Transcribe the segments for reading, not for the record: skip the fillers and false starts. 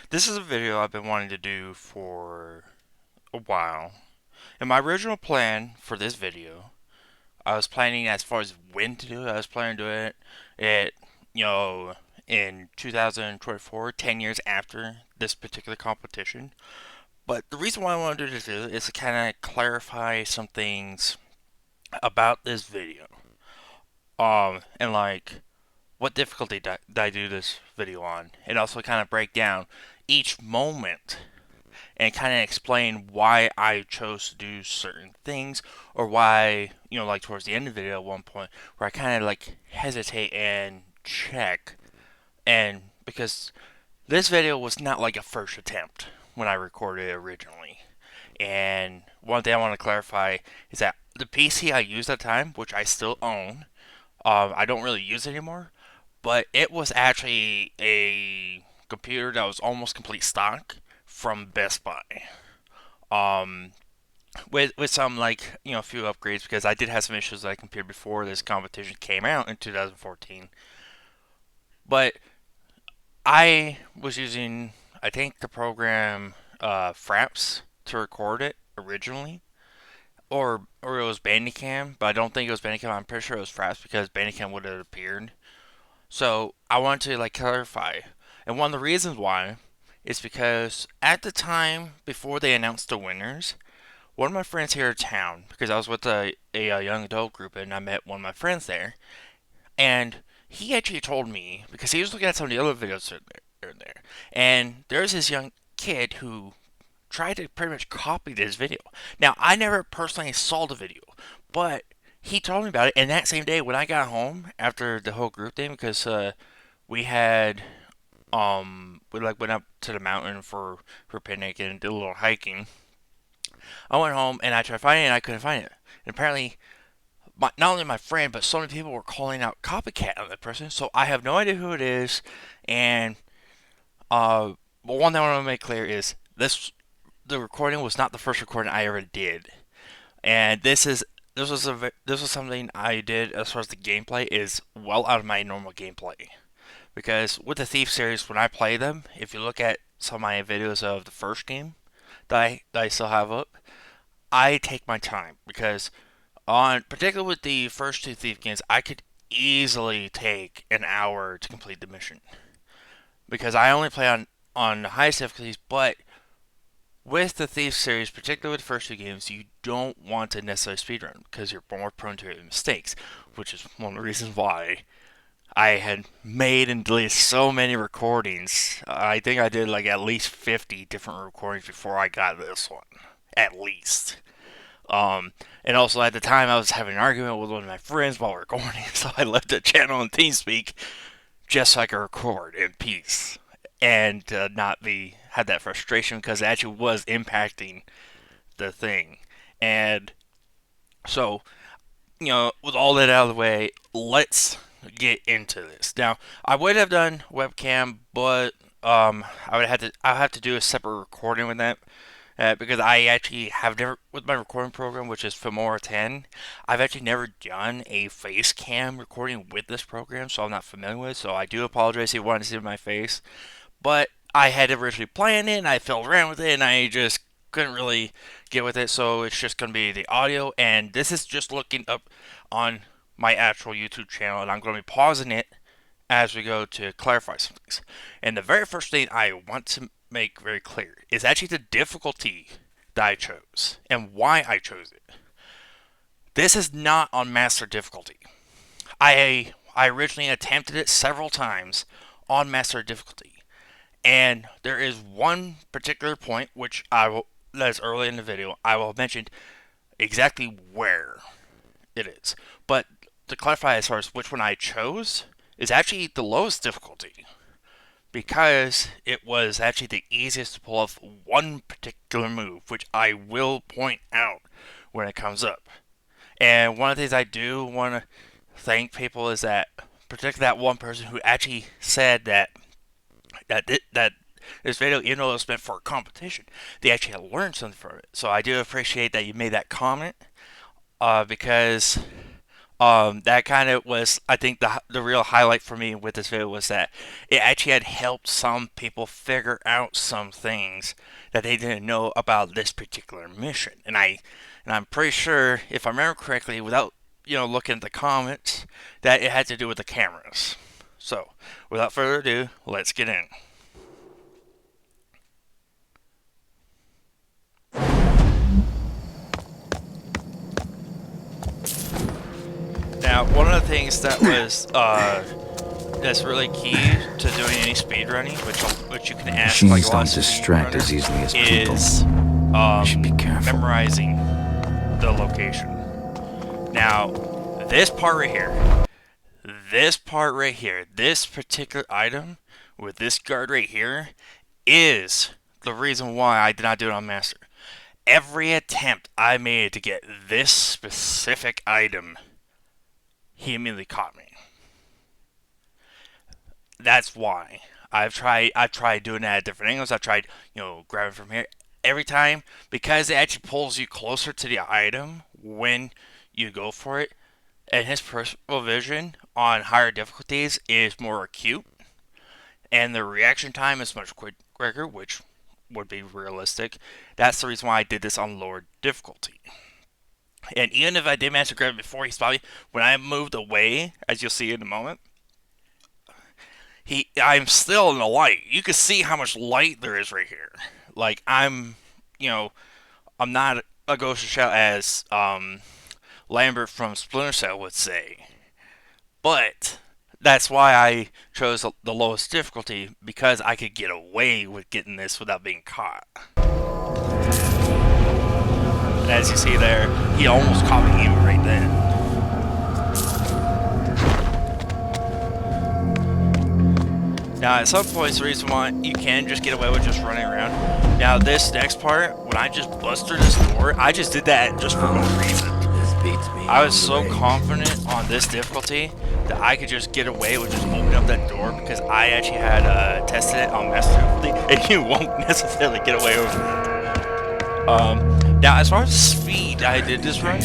This is a video I've been wanting to do for a while. And my original plan for this video, I was planning as far as when to do it. I was planning to do it, you know, in 2024, 10 years after this particular competition. But the reason why I wanted to do it is to kind of clarify some things about this video. And like what difficulty did I do this video on, and also kind of break down each moment and kind of explain why I chose to do certain things, or why, like towards the end of the video at one point, where I kind of like hesitate and check. And because this video was not like a first attempt when I recorded it originally. And one thing I want to clarify is that the PC I used at the time, which I still own, I don't really use it anymore, but it was actually a computer that was almost complete stock from Best Buy. Um, with some like a few upgrades because I did have some issues with that computer before this competition came out in 2014. But I was using, I think, the program Fraps to record it originally, or it was Bandicam, but I don't think it was Bandicam. I'm pretty sure it was Fraps because Bandicam would have appeared. So I wanted to like clarify, and one of the reasons why is because at the time before they announced the winners, one of my friends here in town, because I was with a young adult group and I met one of my friends there, and he actually told me, because he was looking at some of the other videos there, and there's this young kid who tried to pretty much copy this video. Now, I never personally saw the video, but he told me about it, and that same day when I got home after the whole group thing, because we had we like went up to the mountain for picnic and did a little hiking. I went home and I tried finding it and I couldn't find it. And apparently, not only my friend, but so many people were calling out copycat on that person. So I have no idea who it is. And but one thing I want to make clear is the recording was not the first recording I ever did. And this was something I did as far as the gameplay is well out of my normal gameplay. Because with the Thief series, when I play them, if you look at some of my videos of the first game that I still have up, I take my time because particularly with the first two Thief games, I could easily take an hour to complete the mission because I only play on the highest difficulties. But with the Thief series, particularly with the first two games, you don't want to necessarily speedrun because you're more prone to mistakes, which is one of the reasons why I had made and deleted so many recordings. I think I did like at least 50 different recordings before I got this one. At least. And also at the time I was having an argument with one of my friends while recording, so I left the channel in TeamSpeak just so I could record in peace and not be had that frustration because it actually was impacting the thing. And so, with all that out of the way, let's get into this. Now, I would have done webcam, but I have to do a separate recording with that because I actually have never with my recording program, which is Filmora 10. I've actually never done a face cam recording with this program, so I'm not familiar with it. So I do apologize if you wanted to see my face, but I had originally planned it, and I filled around with it, and I just couldn't really get with it. So it's just going to be the audio, and this is just looking up on my actual YouTube channel, and I'm going to be pausing it as we go to clarify some things. And the very first thing I want to make very clear is actually the difficulty that I chose and why I chose it. This is not on master difficulty. I originally attempted it several times on master difficulty, and there is one particular point which that is early in the video I will mention exactly where it is. But to clarify as far as which one I chose is actually the lowest difficulty because it was actually the easiest to pull off one particular move, which I will point out when it comes up. And one of the things I do want to thank people is that, particularly that one person who actually said that this video, even though it was meant for a competition, they actually had learned something from it. So I do appreciate that you made that comment because That kind of was, I think, the real highlight for me with this video was that it actually had helped some people figure out some things that they didn't know about this particular mission. And I'm pretty sure, if I remember correctly, without looking at the comments, that it had to do with the cameras. So, without further ado, let's get in. Now, one of the things that was that's really key to doing any speedrunning, which you can ask like a lot of distract as easily as people. is should be careful. memorizing the location. Now, this part right here, this particular item with this guard right here is the reason why I did not do it on Master. Every attempt I made to get this specific item, he immediately caught me. That's why I've tried doing that at different angles. I've tried, grabbing from here. Every time, because it actually pulls you closer to the item when you go for it, and his peripheral vision on higher difficulties is more acute, and the reaction time is much quicker, which would be realistic. That's the reason why I did this on lower difficulty. And even if I did manage to grab it before he spotted me, when I moved away, as you'll see in a moment, I'm still in the light. You can see how much light there is right here. Like, I'm not a ghost of shell as Lambert from Splinter Cell would say. But that's why I chose the lowest difficulty, because I could get away with getting this without being caught. And as you see there, he almost caught me even right then. Now, at some points, the reason why you can just get away with just running around. Now, this next part, when I just busted this door, I just did that just for no reason. I was so confident on this difficulty that I could just get away with just opening up that door, because I actually had tested it on Master difficulty, and you won't necessarily get away with it. Now, as far as speed I did this run,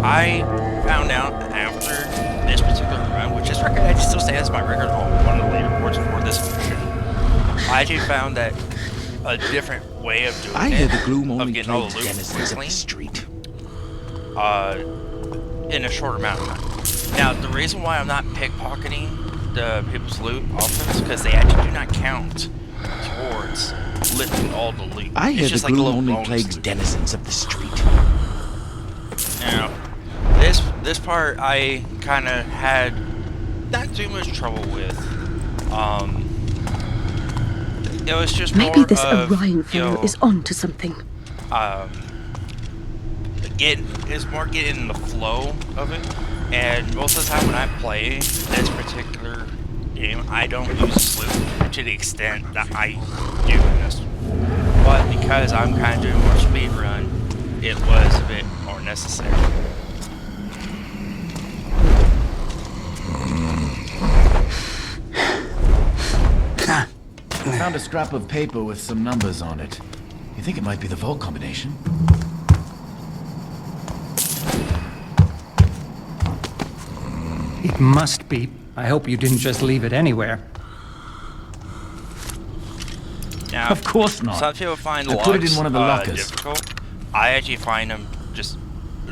I found out after this particular run, which this record actually still stands as my record on one of the later reports for this mission. I actually found that a different way of doing of getting all the loot quickly, in a short amount of time. Now, the reason why I'm not pickpocketing the people's loot often is because they actually do not count towards lifting all the loot. I hear just the like gloom only plagues denizens of the street. Now, this part I kind of had not too much trouble with. It was just maybe more this of, Orion fellow is on to something. It's more getting in the flow of it, and most of the time when I play this particular game, I don't use sloop to the extent that I do in this. But because I'm kind of doing more speed run, it was a bit more necessary. Found a scrap of paper with some numbers on it. You think it might be the vault combination? It must be. I hope you didn't just leave it anywhere. Now, Of course not. some people find I logs put it in one of the lockers. difficult. I actually find them just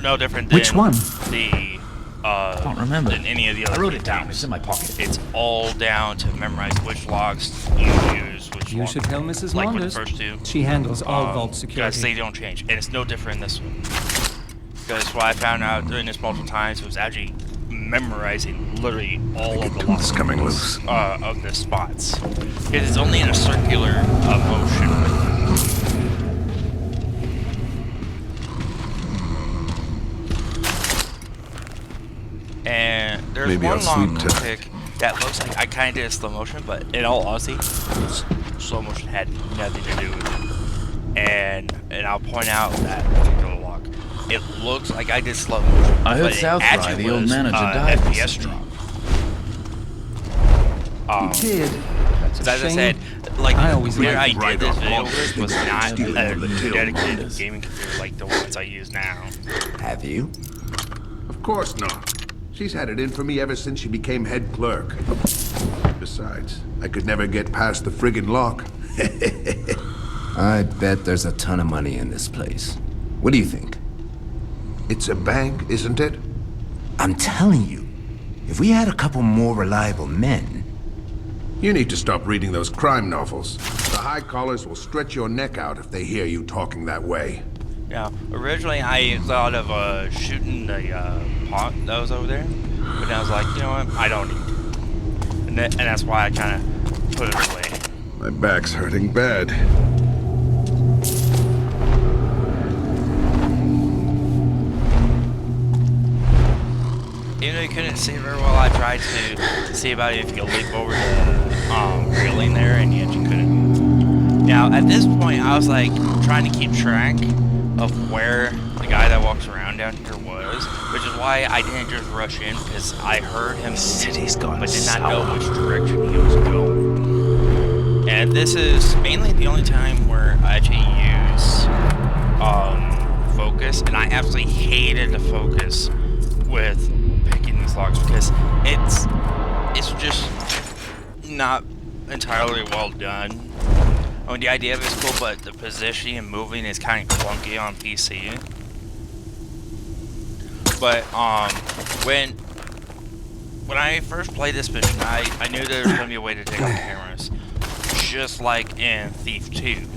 no different than Which one? the I don't remember. than any of the other I wrote it down. games. It's in my pocket. It's all down to memorize which logs you use, which You one. should tell Mrs. Like with Monders. the first two. She handles all vault Because security. they don't change, and it's no different in this one. Because what I found out doing this multiple times was actually memorizing literally all of the logs coming loose. of the spots. Because it's only in a circular motion. And there's Maybe one I'll sleep long tonight. pick that looks like I kind of did slow motion, but in all honesty, slow motion had nothing to do with it. And I'll point out that particular lock. It looks like I did slow motion, I heard but it Southby, actually the old was, manager, died FPS recently. drop. He did. As I said, like I always where I liked did this video with was not a the dedicated tail gaming computer like the ones I use now. Have you? Of course not. She's had it in for me ever since she became head clerk. Besides, I could never get past the friggin' lock. I bet there's a ton of money in this place. What do you think? It's a bank, isn't it? I'm telling you, if we had a couple more reliable men... You need to stop reading those crime novels. The high collars will stretch your neck out if they hear you talking that way. Yeah, originally I thought of shooting the pot that was over there, but then I was like, you know what, I don't need to. And that's why I kind of put it away. My back's hurting bad. Even though you couldn't see very well, I tried to see about if you could leap over the railing there, and yet you couldn't. Now, at this point, I was like trying to keep track of where the guy that walks around down here was, which is why I didn't just rush in, because I heard him City's gone but did not sour. know which direction he was going. And this is mainly the only time where I actually use focus, and I absolutely hated the focus with picking these locks because it's just not entirely well done. I mean, the idea of it is cool, but the positioning and moving is kind of clunky on PC. But when I first played this mission, I knew there was going to be a way to take out cameras, just like in Thief 2.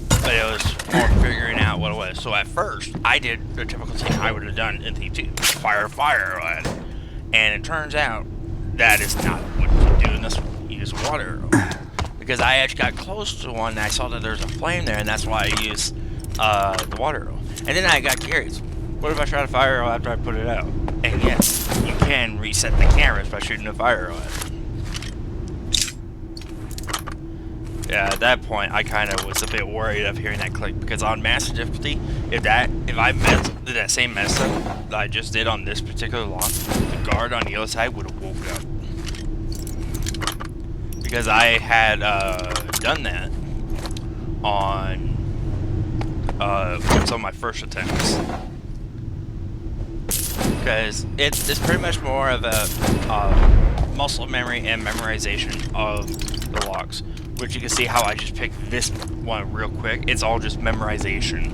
But it was more figuring out what it was. So at first, I did the typical thing I would have done in Thief 2. Fire, and it turns out that is not what you do in this one. You use water arrow. Because I actually got close to one and I saw that there's a flame there, and that's why I used the water arrow. And then I got curious. What if I shot a fire arrow after I put it out? And yes, you can reset the cameras by shooting a fire arrow at it. Yeah, at that point, I kind of was a bit worried of hearing that click, because on master difficulty, if I did that same mess up that I just did on this particular lock, the guard on the other side would have woken up. Because I had done that on some of my first attempts. Because it's pretty much more of a muscle memory and memorization of the locks. Which you can see how I just picked this one real quick. It's all just memorization.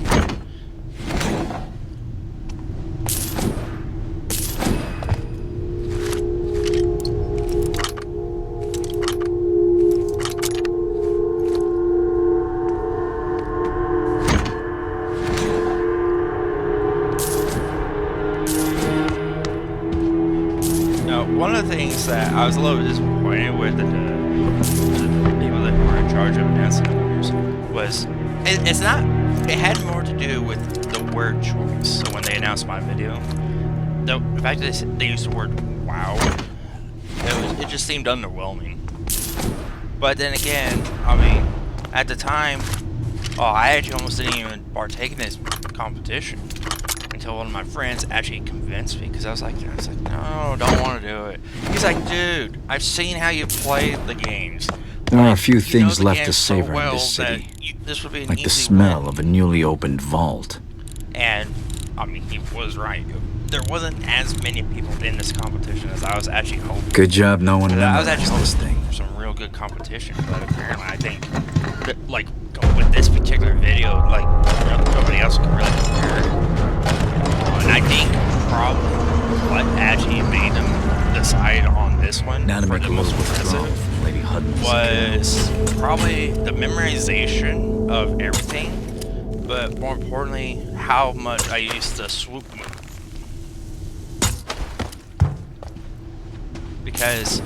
Now, one of the things that I was a little bit disappointed with the people that were in charge of announcing orders was it had more to do with the word choice. So when they announced my video, the fact that they used the word wow, it just seemed underwhelming. But then again, I mean, at the time, I actually almost didn't even partake in this competition until one of my friends actually convinced me, because I was like, no, don't want to do it. He's like, dude, I've seen how you play the games. There are a few You things know the left game to so savor well in this that city. this would be an Like the easy smell win. of a newly opened vault. And, I mean, he was right. There wasn't as many people in this competition as I was actually hoping. Good job no one I was actually memorized this hoping thing. for some real good competition, but apparently I think that, like, with this particular video, like, nobody else could really compare it. And I think probably what actually made them decide on this one Now to for make the a most little withdrawal impressive from Lady Hutton's was probably the memorization of everything, but more importantly, how much I used the swoop move. Because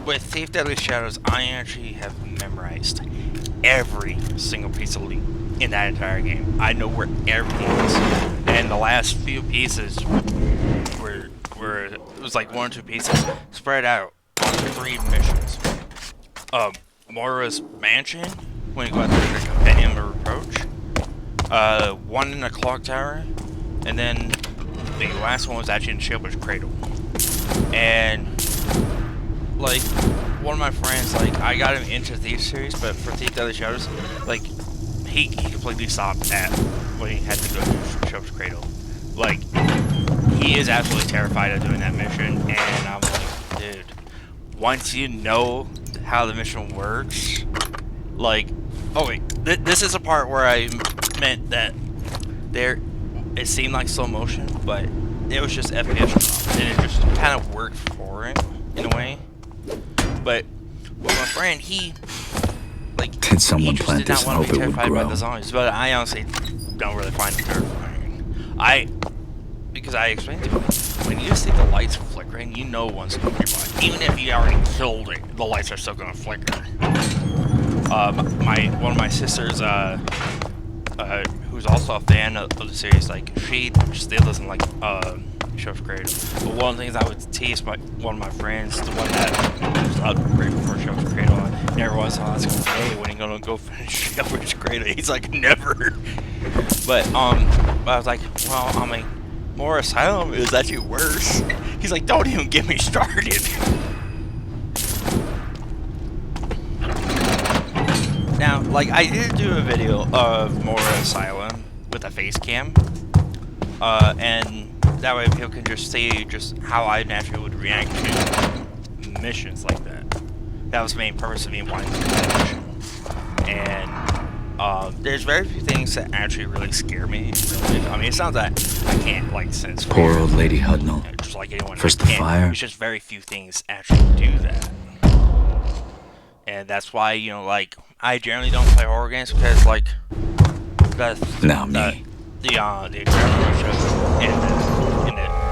with Thief Deadly Shadows, I actually have memorized every single piece of loot in that entire game. I know where everything is, and the last few pieces were it was like 1 or 2 pieces spread out on 3 missions. Moira's Mansion, when you go out there to the Compendium of Reproach. One in the Clock Tower, and then the last one was actually in Shepherd's Cradle. And like one of my friends, like I got him into Thief series, but for Thief Deadly Shadows, like he completely stopped at when he had to go to Shepherd's Cradle. Like he is absolutely terrified of doing that mission, and I'm like, dude, once you know how the mission works, like, oh wait, this is a part where I meant that it seemed like slow motion, but it was just FPS, and it just kind of worked for it in a way. But with my friend, he Did someone just plant did not this and want to hope be it would terrified by grow? the zombies, but I honestly don't really find it terrifying. Because I explained to him, when you see the lights flickering, you know one's going to be by. Even if you already killed it, the lights are still going to flicker. One of my sisters, who's also a fan of the series, like, she still doesn't like Chef's Cradle. But one of the things I would tease one of my friends, the one that was upgraded for Chef's Cradle, and every once in a while I was like, hey, when are you gonna go finish Chef's Cradle? He's like, never. But I was like, well, I mean, More Asylum is actually worse. He's like, don't even get me started. Now, like, I did do a video of More Asylum with a face cam, and that way people can just see just how I naturally would react to missions like that. That was the main purpose of me wanting to do that mission. And there's very few things that actually really scare me. Really. I mean, it's not that I can't, like, sense fear. Poor old Lady Hudnall. Just like anyone, First I the can't. fire. It's just very few things actually do that. And that's why, you know, like, I generally don't play horror games because, like, Now me. the adrenaline rush and the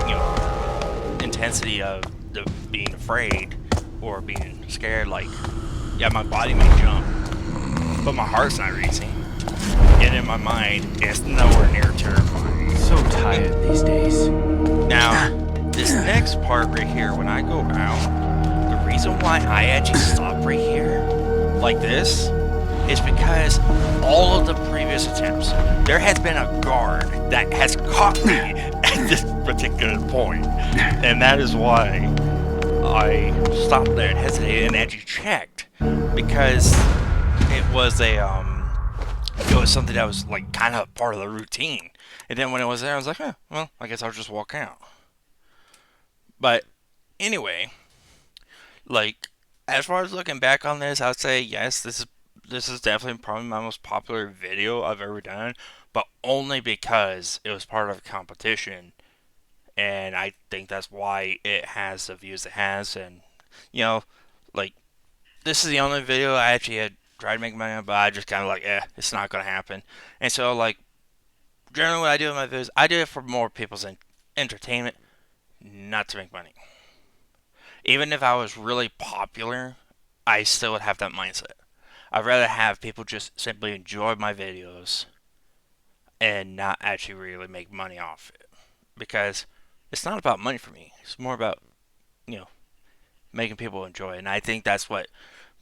you know, intensity of the being afraid or being scared, like, yeah, my body may jump, but my heart's not racing. And in my mind, it's nowhere near terrifying. So tired these days. Now, this next part right here, when I go out, the reason why I actually stop right here, like this, is because all of the previous attempts, there has been a guard that has caught me at this particular point. And that is why I stopped there and hesitated and actually checked. Because it was something that was, like, kind of part of the routine. And then when it was there, I was like, well, I guess I'll just walk out. But anyway, like, as far as looking back on this, I would say yes, this is definitely probably my most popular video I've ever done, but only because it was part of a competition, and I think that's why it has the views it has. And, you know, like, this is the only video I actually had tried to make money on, but I just kind of like, it's not gonna happen. And so, like, generally what I do in my videos, I do it for more people's entertainment, not to make money. Even if I was really popular, I still would have that mindset. I'd rather have people just simply enjoy my videos and not actually really make money off it. Because it's not about money for me. It's more about, you know, making people enjoy it. And I think that's what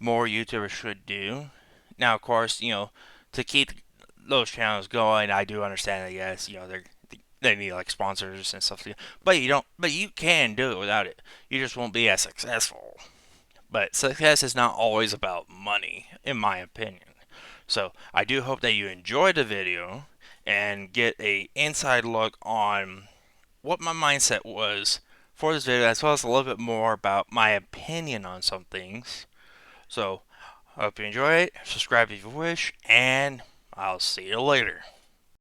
more YouTubers should do. Now, of course, you know, to keep those channels going, I do understand that, yes, you know, they need, like, sponsors and stuff. But you can do it without it. You just won't be as successful. But success is not always about money, in my opinion. So, I do hope that you enjoyed the video and get a inside look on what my mindset was for this video, as well as a little bit more about my opinion on some things. So, I hope you enjoy it. Subscribe if you wish, and I'll see you later.